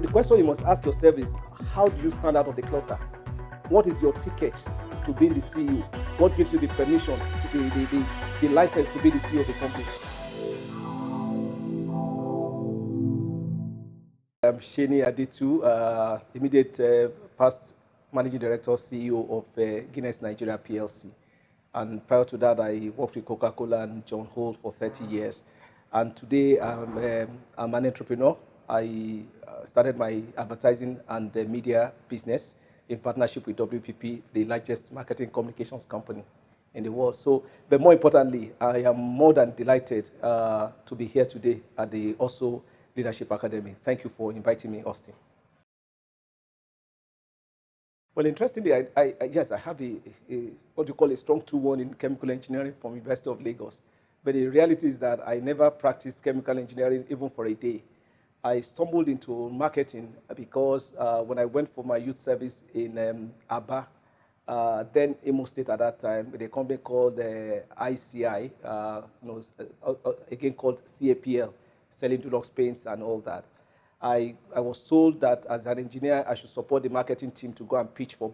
the question you must ask yourself is, how do you stand out of the clutter? What is your ticket to being the CEO? What gives you the permission, the license to be the CEO of the company? I'm Seni Adetu, immediate past Managing Director, CEO of Guinness Nigeria PLC. And prior to that, I worked with Coca-Cola and John Holt for 30 years. And today, I'm an entrepreneur. I started my advertising and media business in partnership with WPP, the largest marketing communications company in the world. So, but more importantly, I am more than delighted to be here today at the Ausso Leadership Academy. Thank you for inviting me, Austin. Well, interestingly, yes, I have a what you call a strong 2-1 in chemical engineering from University of Lagos. But the reality is that I never practiced chemical engineering even for a day. I stumbled into marketing because when I went for my youth service in Aba, then Imo State at that time, with a company called ICI, again called CAPL, selling Dulux paints and all that. I was told that as an engineer, I should support the marketing team to go and pitch for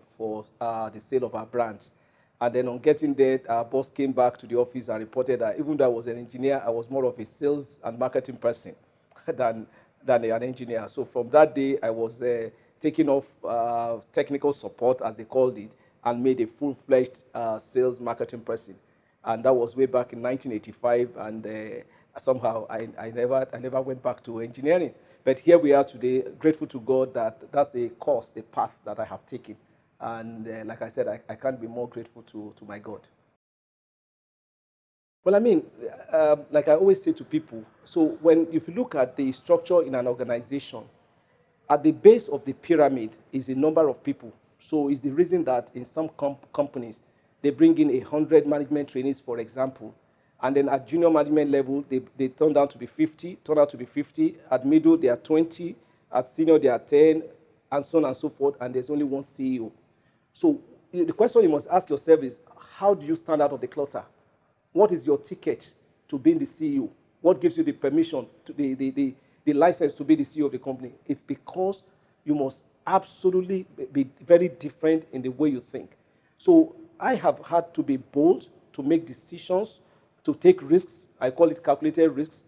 the sale of our brands. And then on getting there, our boss came back to the office and reported that even though I was an engineer, I was more of a sales and marketing person than an engineer. So from that day, I was taking off technical support, as they called it, and made a full-fledged sales marketing person. And that was way back in 1985, and somehow I never went back to engineering. But here we are today, grateful to God that that's the course, the path that I have taken. And like I said, I can't be more grateful to my God. Well, I mean, like I always say to people, so if you look at the structure in an organization, at the base of the pyramid is the number of people. So it's the reason that in some companies, they bring in 100 management trainees, for example, and then at junior management level, they turn out to be 50. At middle, they are 20. At senior, they are 10, and so on and so forth, and there's only one CEO. So the question you must ask yourself is, how do you stand out of the clutter? What is your ticket to being the CEO? What gives you the permission, the license to be the CEO of the company? It's because you must absolutely be very different in the way you think. So I have had to be bold to make decisions, to take risks. I call it calculated risks.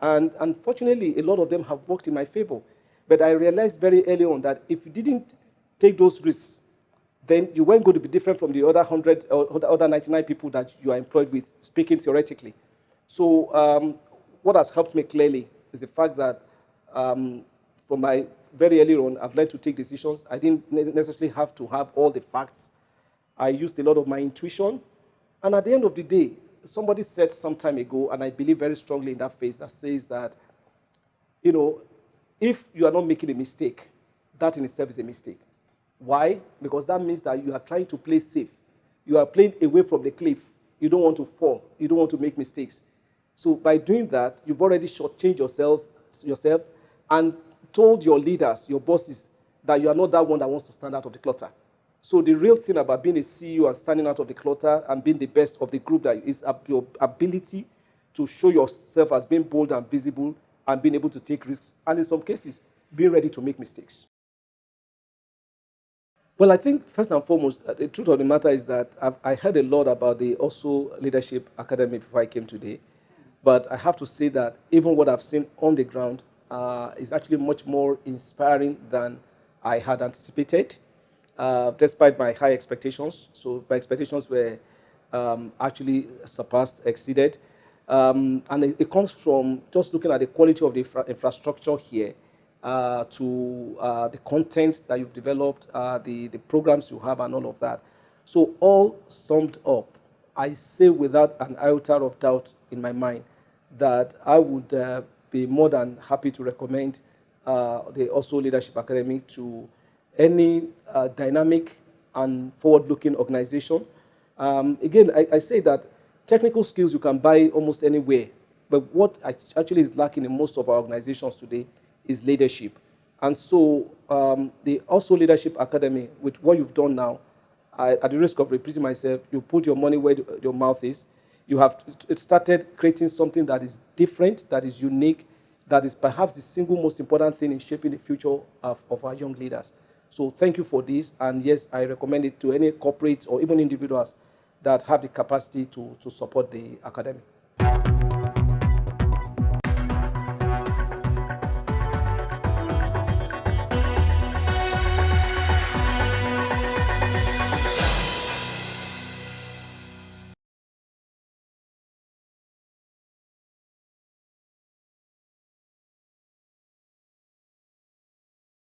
And unfortunately, a lot of them have worked in my favor. But I realized very early on that if you didn't take those risks, then you weren't going to be different from the other 100 or the other 99 people that you are employed with, speaking theoretically. So what has helped me clearly is the fact that from my very early on, I've learned to take decisions. I didn't necessarily have to have all the facts. I used a lot of my intuition. And at the end of the day, somebody said some time ago, and I believe very strongly in that phase, that says that, if you are not making a mistake, that in itself is a mistake. Why? Because that means that you are trying to play safe. You are playing away from the cliff. You don't want to fall. You don't want to make mistakes. So by doing that, you've already shortchanged yourself and told your leaders, your bosses, that you are not that one that wants to stand out of the clutter. So the real thing about being a CEO and standing out of the clutter and being the best of the group that is your ability to show yourself as being bold and visible and being able to take risks, and in some cases, being ready to make mistakes. Well, I think first and foremost, the truth of the matter is that I heard a lot about the Ausso Leadership Academy before I came today. But I have to say that even what I've seen on the ground is actually much more inspiring than I had anticipated, despite my high expectations. So my expectations were actually surpassed, exceeded. And it comes from just looking at the quality of the infrastructure here, to the content that you've developed, the programs you have, and all of that. So all summed up, I say without an iota of doubt in my mind that I would be more than happy to recommend the Ausso Leadership Academy to any dynamic and forward-looking organization. Again, I say that technical skills you can buy almost anywhere, but what actually is lacking in most of our organizations today is leadership. And so the Ausso Leadership Academy, with what you've done now, at the risk of repeating myself, you put your money where your mouth is. You have started creating something that is different, that is unique, that is perhaps the single most important thing in shaping the future of our young leaders. So thank you for this. And yes, I recommend it to any corporates or even individuals that have the capacity to support the academy.